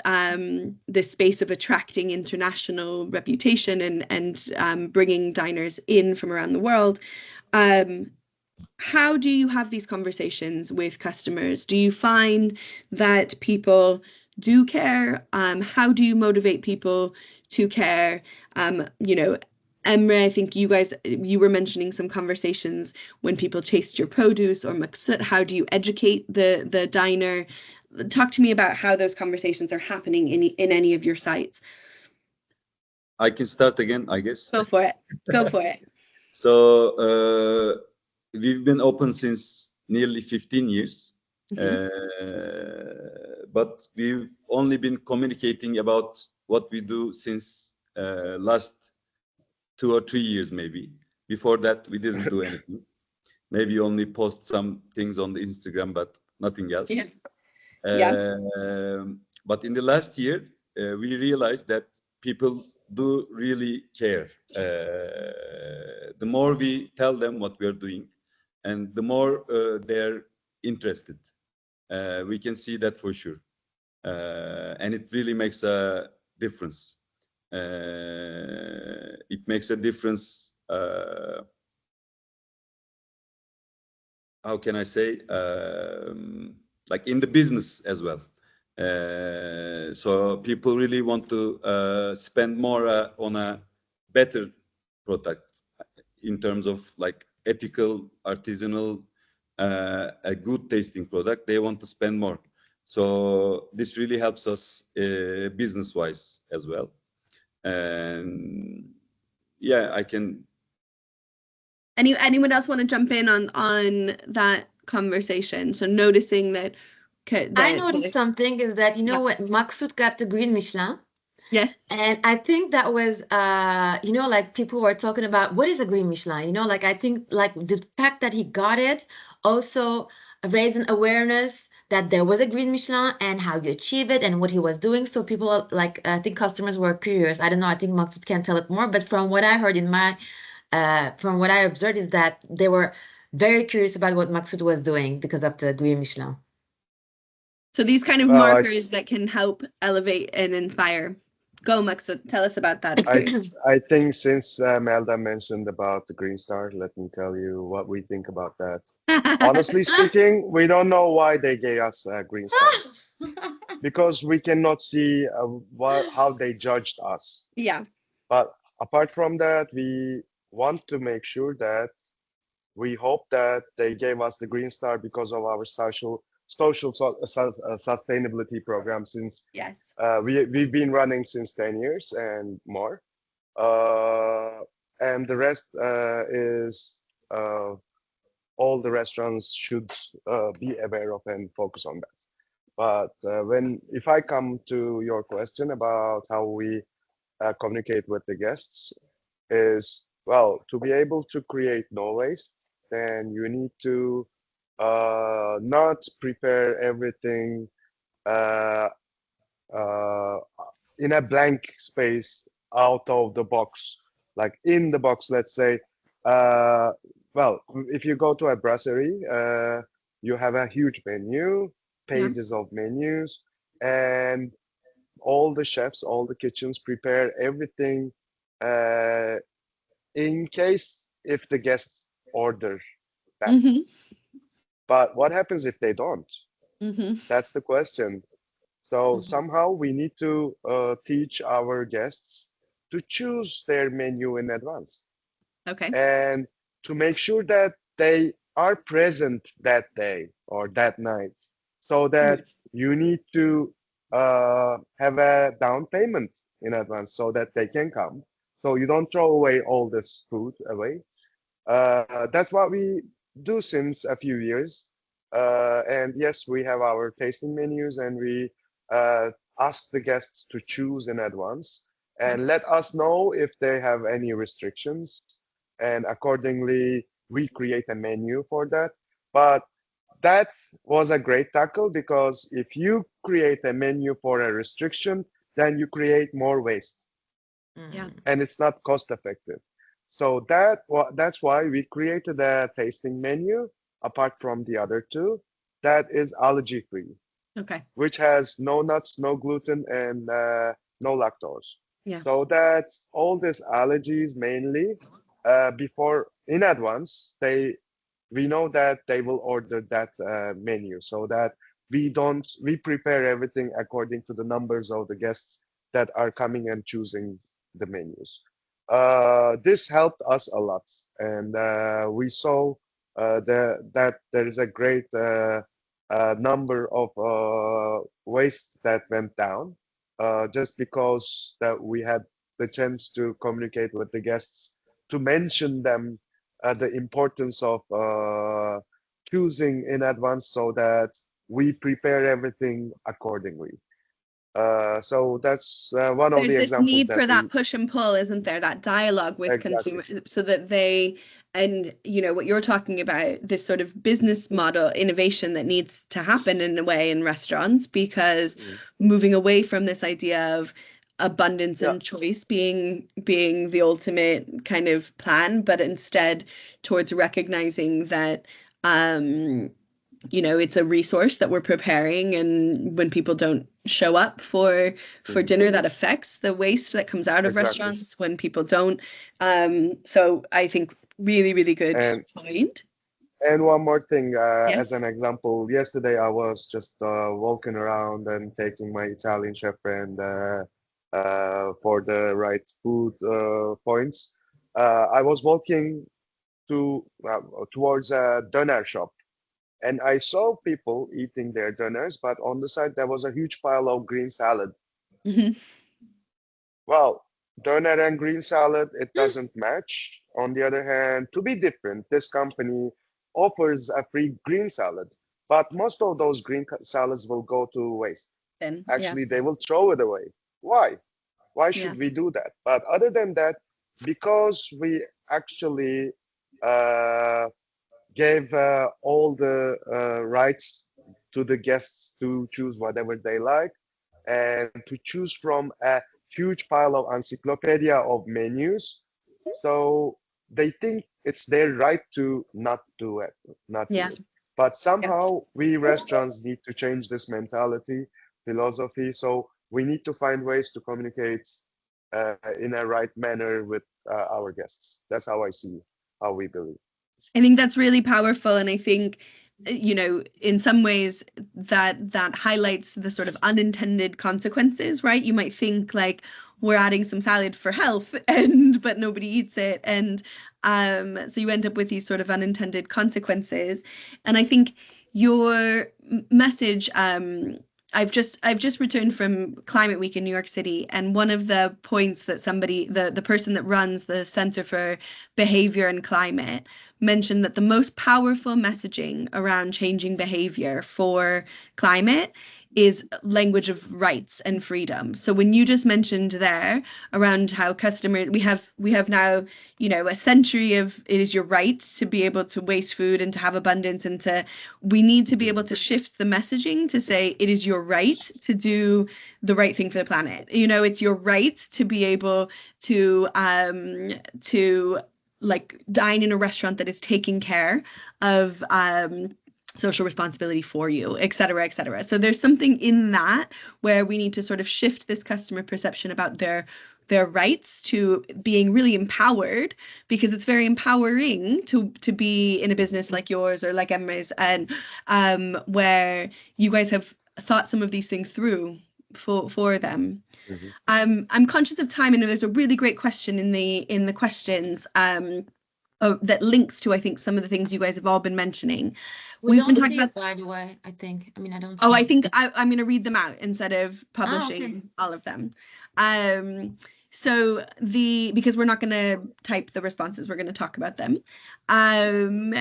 this space of attracting international reputation and bringing diners in from around the world. How do you have these conversations with customers? Do you find that people do care? How do you motivate people to care? Emre, I think you were mentioning some conversations when people taste your produce, or Makşut, how do you educate the diner? Talk to me about how those conversations are happening in any of your sites. I can start again, I guess. Go for it. Go for it. So we've been open since nearly 15 years, but we've only been communicating about what we do since last 2 or 3 years, maybe. Before that, we didn't do anything. Maybe only post some things on the Instagram, but nothing else. But in the last year, we realized that people do really care. The more we tell them what we are doing, and the more they're interested. We can see that for sure. And it really makes a difference. It makes a difference, how can I say, like in the business as well. So people really want to spend more on a better product in terms of like ethical, artisanal, a good tasting product. They want to spend more. So this really helps us business-wise as well. And yeah, I can. Anyone else want to jump in on that conversation? So noticing that I noticed something is that, you know what, Makşut got the Green Michelin. Yes. And I think that was, you know, like people were talking about what is a Green Michelin, you know, like I think like the fact that he got it also raised an awareness that there was a Green Michelin and how you achieve it and what he was doing. So people like, I think customers were curious. I don't know, I think Makşut can tell it more, but from what I heard from what I observed is that they were very curious about what Makşut was doing because of the Green Michelin. So these kind of markers that can help elevate and inspire. Go, Makşut, tell us about that experience. I think since Melda mentioned about the Green Star, let me tell you what we think about that. Honestly speaking, we don't know why they gave us a Green Star. Because we cannot see how they judged us. Yeah. But apart from that, we want to make sure that we hope that they gave us the Green Star because of our social sustainability program since we've been running since 10 years and more. And the rest is all the restaurants should be aware of and focus on that. But if I come to your question about how we communicate with the guests is, well, to be able to create no waste, then you need to not prepare everything in a blank space out of the box, like in the box, let's say. Well, if you go to a brasserie, you have a huge menu, pages of menus, and all the chefs, all the kitchens prepare everything in case if the guests order that. But what happens if they don't? That's the question. So somehow we need to teach our guests to choose their menu in advance. Okay. And to make sure that they are present that day or that night. So that you need to have a down payment in advance so that they can come. So you don't throw away all this food away. That's what we do since a few years. And yes, we have our tasting menus and we ask the guests to choose in advance and let us know if they have any restrictions. And accordingly, we create a menu for that. But that was a great tackle because if you create a menu for a restriction, then you create more waste. And it's not cost effective. So that's why we created a tasting menu apart from the other two that is allergy free. Okay. Which has no nuts, no gluten, and no lactose. Yeah. So that all these allergies mainly before in advance we know that they will order that menu so that we prepare everything according to the numbers of the guests that are coming and choosing the menus. This helped us a lot, and we saw that there is a great number of waste that went down just because that we had the chance to communicate with the guests, to mention them the importance of choosing in advance so that we prepare everything accordingly. So that's one of There's the this examples need that for we that push and pull, isn't there? That dialogue with exactly. consumers so that they, and what you're talking about, this sort of business model innovation that needs to happen in a way in restaurants, because Mm. moving away from this idea of abundance Yeah, and choice being the ultimate kind of plan, but instead towards recognizing that it's a resource that we're preparing, and when people don't show up for mhm, dinner, that affects the waste that comes out of exactly. restaurants when people don't. So I think really, really good And point. one more thing, Yes. as an example, yesterday I was just walking around and taking my Italian chef friend for the right food points. I was walking towards a doner shop, and I saw people eating their doners, but on the side there was a huge pile of green salad. Mhm. Well, doner and green salad, it doesn't match. On the other hand, to be different, this company offers a free green salad, but most of those salads will go to waste. Then, yeah, Actually, they will throw it away. Why? Why yeah, should we do that? But other than that, because we actually uh, gave all the rights to the guests to choose whatever they like and to choose from a huge pile of encyclopedia of menus. So they think it's their right to not do it, not do yeah, it. But yeah. somehow we restaurants need to change this mentality, philosophy. So we need to find ways to communicate in a right manner with our guests. That's how I see how we believe. I think that's really powerful, and I think in some ways that highlights the sort of unintended consequences, right? You might think like we're adding some salad for health and but nobody eats it, and so you end up with these sort of unintended consequences. And I think your message, I've just returned from Climate Week in New York City, and one of the points that the person that runs the Center for Behavior and Climate mentioned that the most powerful messaging around changing behavior for climate is language of rights and freedom. So when you just mentioned there around how customers, we have now, a century of it is your right to be able to waste food and to have abundance, and we need to be able to shift the messaging to say it is your right to do the right thing for the planet. It's your right to be able to like dine in a restaurant that is taking care of social responsibility for you, et cetera, et cetera. So there's something in that where we need to sort of shift this customer perception about their rights to being really empowered, because it's very empowering to be in a business like yours or like Emre's, and where you guys have thought some of these things through for them. Mhm. I'm conscious of time. I know there's a really great question in the questions that links to, I think, some of the things you guys have all been mentioning. We We've been don't talking see about. it, by the way, I think. I mean, I don't Oh, see I it. think I'm going to read them out instead of Oh, okay. publishing all of them. Um, so because we're not going to type the responses, we're going to talk about them. Um,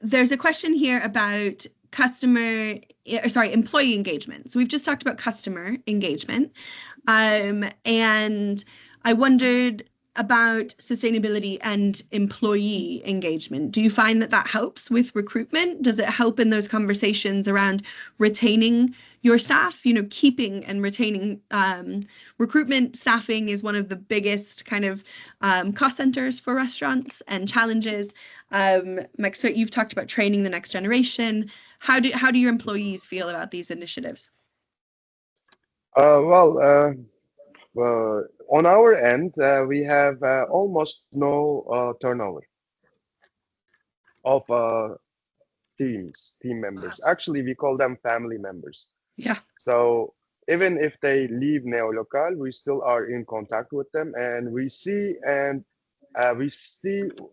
there's a question here about employee engagement. So we've just talked about customer engagement. And I wondered about sustainability and employee engagement. Do you find that helps with recruitment? Does it help in those conversations around retaining your staff? Keeping and retaining recruitment, staffing is one of the biggest kind of cost centers for restaurants and challenges. Makşut, you've talked about training the next generation. How do your employees feel about these initiatives? Well, on our end, we have almost no turnover of team members. Actually, we call them family members. Yeah. So even if they leave Neolokal, we still are in contact with them, and we see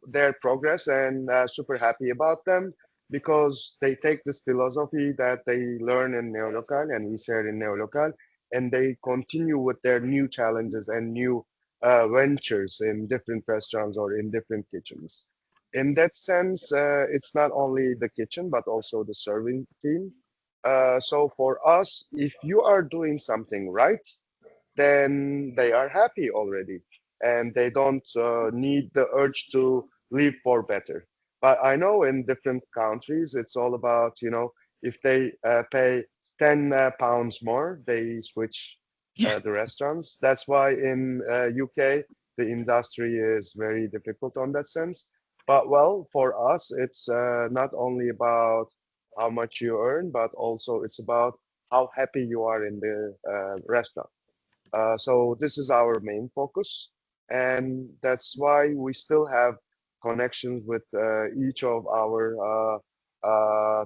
their progress, and super happy about them because they take this philosophy that they learn in Neolokal and we share in Neolokal, and they continue with their new challenges and new ventures in different restaurants or in different kitchens. In that sense, it's not only the kitchen but also the serving team. So for us, if you are doing something right, then they are happy already, and they don't need the urge to live for better. But I know in different countries, it's all about, if they pay 10 pounds more, they switch Yeah. the restaurants. That's why in UK, the industry is very difficult on that sense. But well, for us, it's not only about how much you earn, but also it's about how happy you are in the restaurant. So this is our main focus, and that's why we still have connections with each of our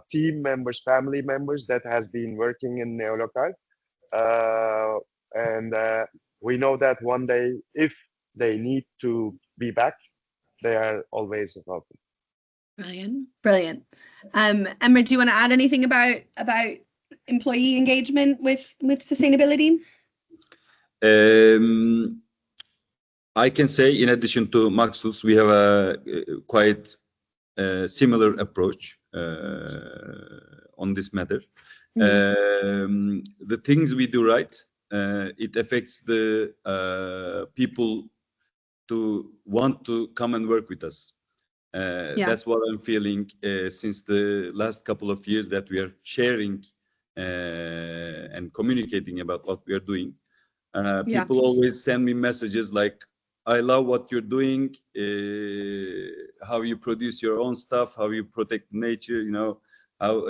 team members, family members that has been working in Neolokal. Uh, and we know that one day, if they need to be back, they are always welcome. Brilliant, brilliant. Emre, do you want to add anything about employee engagement with sustainability? I can say, in addition to Makşut, we have a quite similar approach on this matter. The things we do right, it affects the people to want to come and work with us. That's what I'm feeling since the last couple of years that we are sharing and communicating about what we are doing. People always send me messages like, I love what you're doing, how you produce your own stuff, how you protect nature, how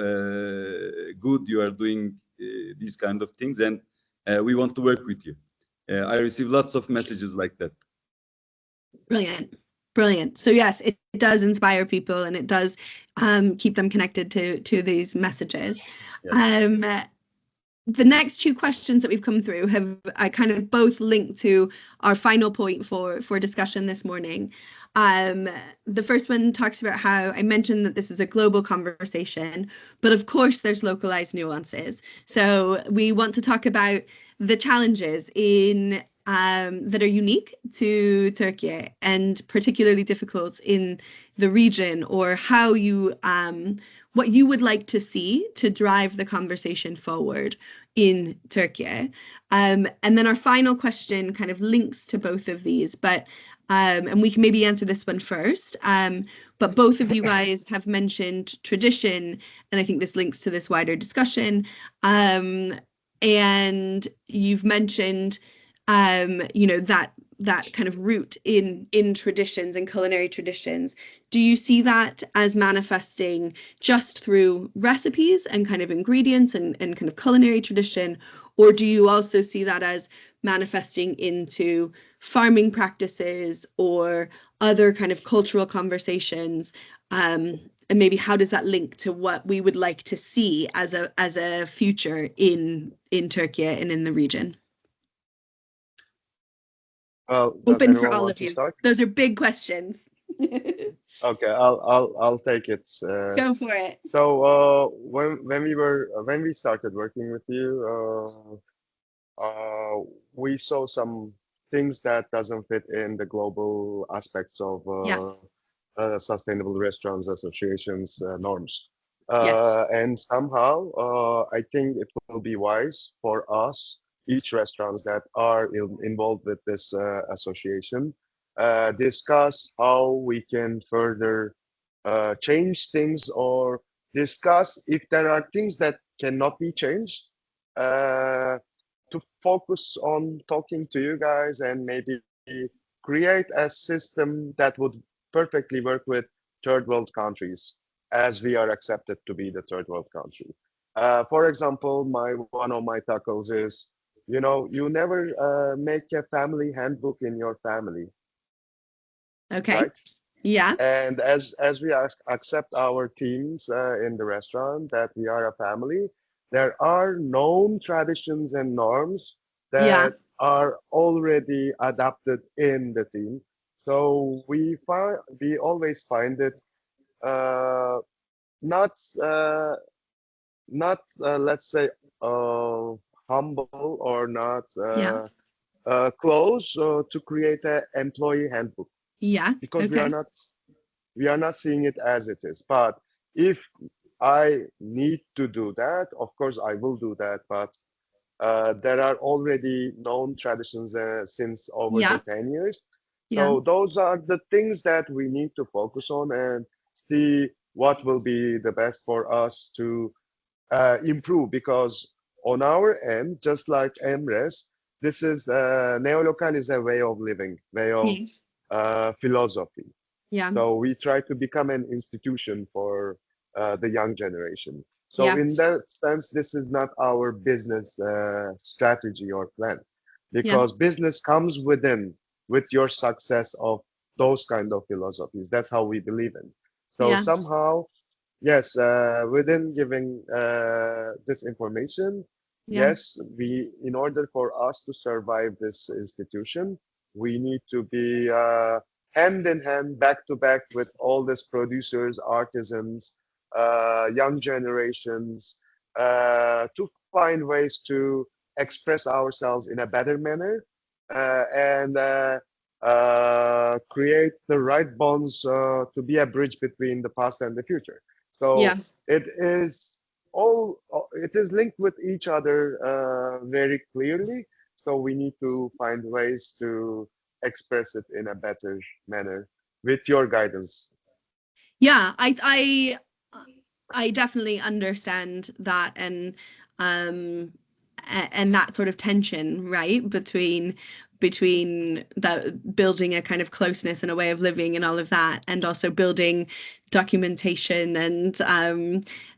good you are doing these kind of things, and we want to work with you. I receive lots of messages like that. Brilliant. Brilliant. So yes, it does inspire people, and it does keep them connected to these messages. Yes. The next two questions that we've come through I kind of both linked to our final point for discussion this morning. The first one talks about how I mentioned that this is a global conversation, but of course there's localized nuances. So we want to talk about the challenges in that are unique to Turkey and particularly difficult in the region, or how you what you would like to see to drive the conversation forward in Turkey. And then our final question kind of links to both of these, but and we can maybe answer this one first. But both of you guys have mentioned tradition, and I think this links to this wider discussion. And you've mentioned that kind of root in traditions and culinary traditions. Do you see that as manifesting just through recipes and kind of ingredients and kind of culinary tradition, or do you also see that as manifesting into farming practices or other kind of cultural conversations? And maybe how does that link to what we would like to see as a future in Turkey and in the region? Well, open for all of you. Start? Those are big questions. Okay, I'll take it. Go for it. So when we started working with you, we saw some things that doesn't fit in the global aspects of Sustainable Restaurants Association's norms. And somehow, I think it will be wise for us, each restaurants that are involved with this association, discuss how we can further change things, or discuss if there are things that cannot be changed, to focus on talking to you guys and maybe create a system that would perfectly work with third world countries, as we are accepted to be the third world country. For example, one of my tackles is, you never make a family handbook in your family. Okay. Right? Yeah. And as we accept our teams in the restaurant that we are a family, there are known traditions and norms Yeah. that are already adapted in the team. So we always find it uh, not uh, not let's say uh, humble or not Yeah. close to create an employee handbook Yeah. because Okay. we are not seeing it as it is. But if I need to do that, of course I will do that. But there are already known traditions since over the Yeah. 10 years. Yeah. So those are the things that we need to focus on and see what will be the best for us to improve. Because on our end, just like Emre's, this is Neolokal is a way of living, way of Yes. philosophy. Yeah. So we try to become an institution for the young generation. So Yeah. in that sense, this is not our business strategy or plan, Yeah. because business comes with your success of those kind of philosophies. That's how we believe in. So Yeah. somehow, yes, within giving this information, Yeah. yes, in order for us to survive this institution, we need to be hand in hand, back to back with all these producers, artisans, young generations, to find ways to express ourselves in a better manner and create the right bonds to be a bridge between the past and the future. Yeah. So it is linked with each other very clearly. So we need to find ways to express it in a better manner with your guidance. Yeah. I definitely understand that, um and that sort of tension, right, between that building a kind of closeness and a way of living and all of that, and also building documentation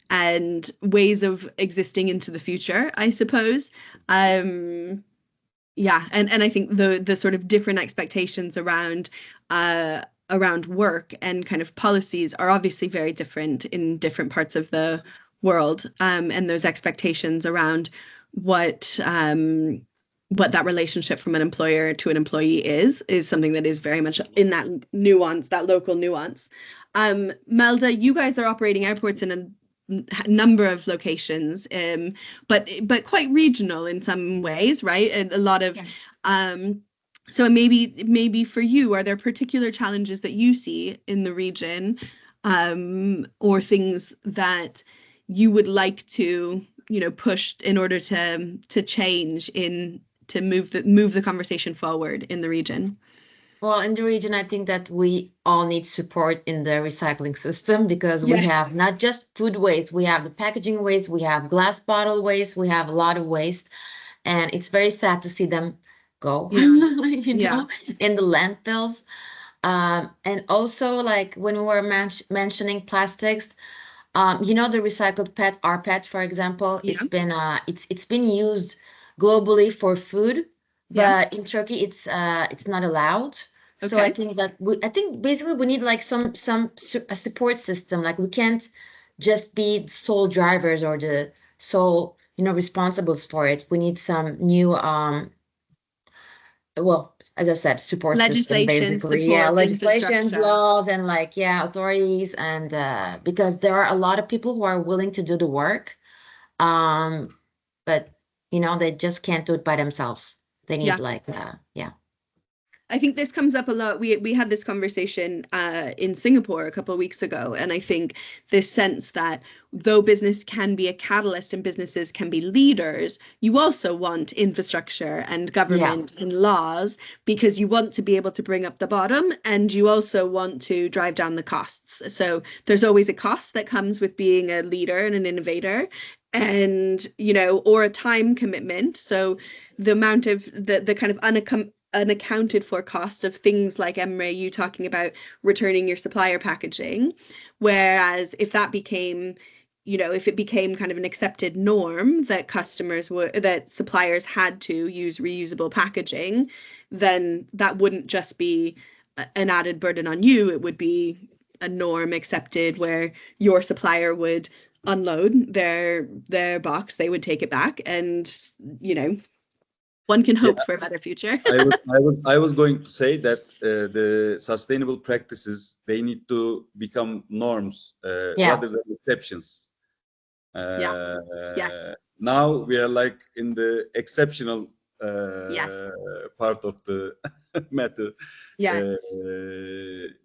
and ways of existing into the future, I suppose. Yeah, and I think the sort of different expectations uh around work and kind of policies are obviously very different in different parts of the world, and those expectations around what what that relationship from an employer to an employee is something that is very much in that nuance, that local nuance. Melda, you guys are operating airports in a number of locations, but quite regional in some ways, right? And a lot of, Yeah. um, so maybe for you, are there particular challenges that you see in the region, or things that you would like to, push in order to change in to move the conversation forward in the region? Well, in the region, I think that we all need support in the recycling system because we Yes. have not just food waste, we have the packaging waste, we have glass bottle waste, we have a lot of waste. And it's very sad to see them go, Yeah. you Yeah. know, in the landfills. And also, like when we were mentioning plastics, the recycled PET, our PET, for example, Yeah. it's been used globally for food, Yeah. but in Turkey it's not allowed. So I Okay. think that I think basically we need like a support system. Like we can't just be the sole drivers or the sole responsibles for it. We need some new well, as I said, support system Legislation, basically. Yeah, support, legislations, infrastructure. laws, and like, yeah, authorities. And because there are a lot of people who are willing to do the work, um, but they just can't do it by themselves. They need Yeah. like, yeah. I think this comes up a lot. We had this conversation in Singapore a couple of weeks ago, and I think this sense that though business can be a catalyst and businesses can be leaders, you also want infrastructure and Yeah. government and laws, because you want to be able to bring up the bottom, and you also want to drive down the costs. So there's always a cost that comes with being a leader and an innovator, and or a time commitment. So the amount of the kind of unaccounted for cost of things like, Emre, you talking about returning your supplier packaging. Whereas if it became kind of an accepted norm that that suppliers had to use reusable packaging, then that wouldn't just be an added burden on you. It would be a norm accepted where your supplier would unload their box, they would take it back, and one can hope for a better future. I was going to say that the sustainable practices, they need to become norms rather than exceptions. Yes. Now we are like in the exceptional Yes. part of the matter. Yes.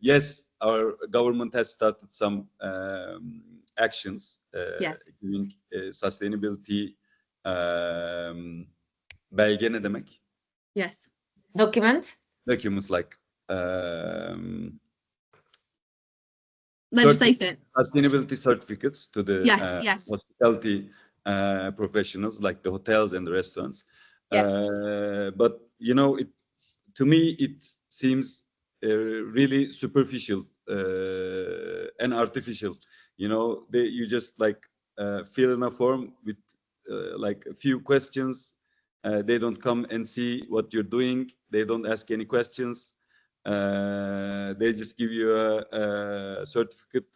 Yes, our government has started some actions Yes. giving sustainability belge ne demek? Yes. Document? Documents like Legislation. Sustainability certificates to the Yes. hospitality professionals like the hotels and the restaurants. Yes. But to me, it seems really superficial and artificial. You just like fill in a form with like a few questions. They don't come and see what you're doing. They don't ask any questions. They just give you a certificate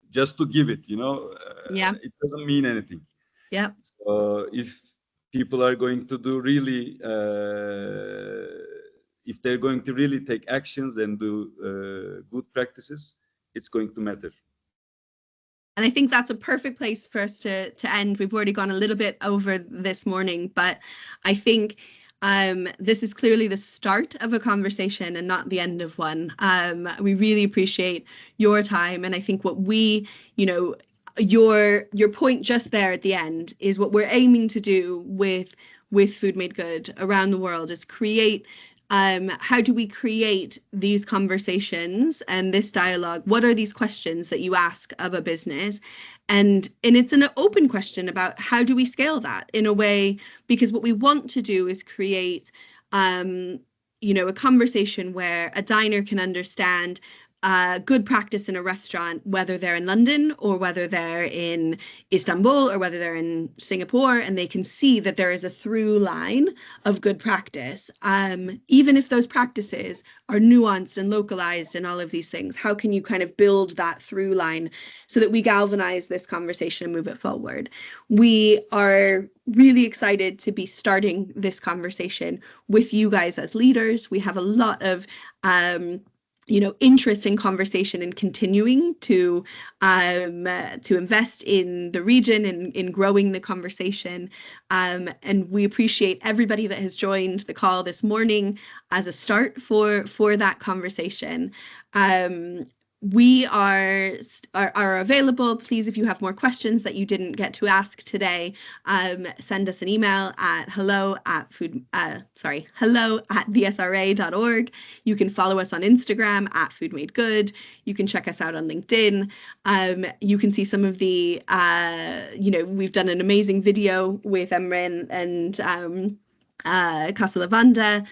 just to give it, it doesn't mean anything. So if people are going to do really, if they're going to really take actions and do good practices, it's going to matter. And I think that's a perfect place for us to end. We've already gone a little bit over this morning, but I think this is clearly the start of a conversation and not the end of one. We really appreciate your time. And I think what we, your point just there at the end is what we're aiming to do with Food Made Good around the world, is create how do we create these conversations and this dialogue? What are these questions that you ask of a business? And it's an open question about how do we scale that in a way, because what we want to do is create, a conversation where a diner can understand good practice in a restaurant, whether they're in London or whether they're in Istanbul or whether they're in Singapore, and they can see that there is a through line of good practice, even if those practices are nuanced and localized and all of these things. How can you kind of build that through line so that we galvanize this conversation and move it forward? We are really excited to be starting this conversation with you guys as leaders. We have a lot of interest in conversation and continuing to invest in the region and in growing the conversation. And we appreciate everybody that has joined the call this morning as a start for that conversation. We are available. Please, if you have more questions that you didn't get to ask today, send us an email at hello@thesra.org. You can follow us on Instagram at Food Made Good. You can check us out on LinkedIn. You can see some of the, we've done an amazing video with Emre and Casa Lavanda.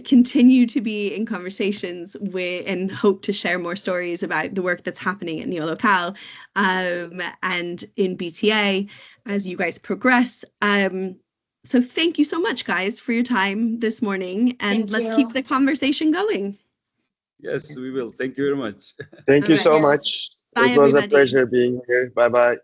Continue to be in conversations with and hope to share more stories about the work that's happening at Neolokal and in BTA as you guys progress. So thank you so much, guys, for your time this morning, and let's keep the conversation going. Yes, we will. Thank you very much. Thank you so much. Bye, it was everybody. a pleasure being here. Bye-bye.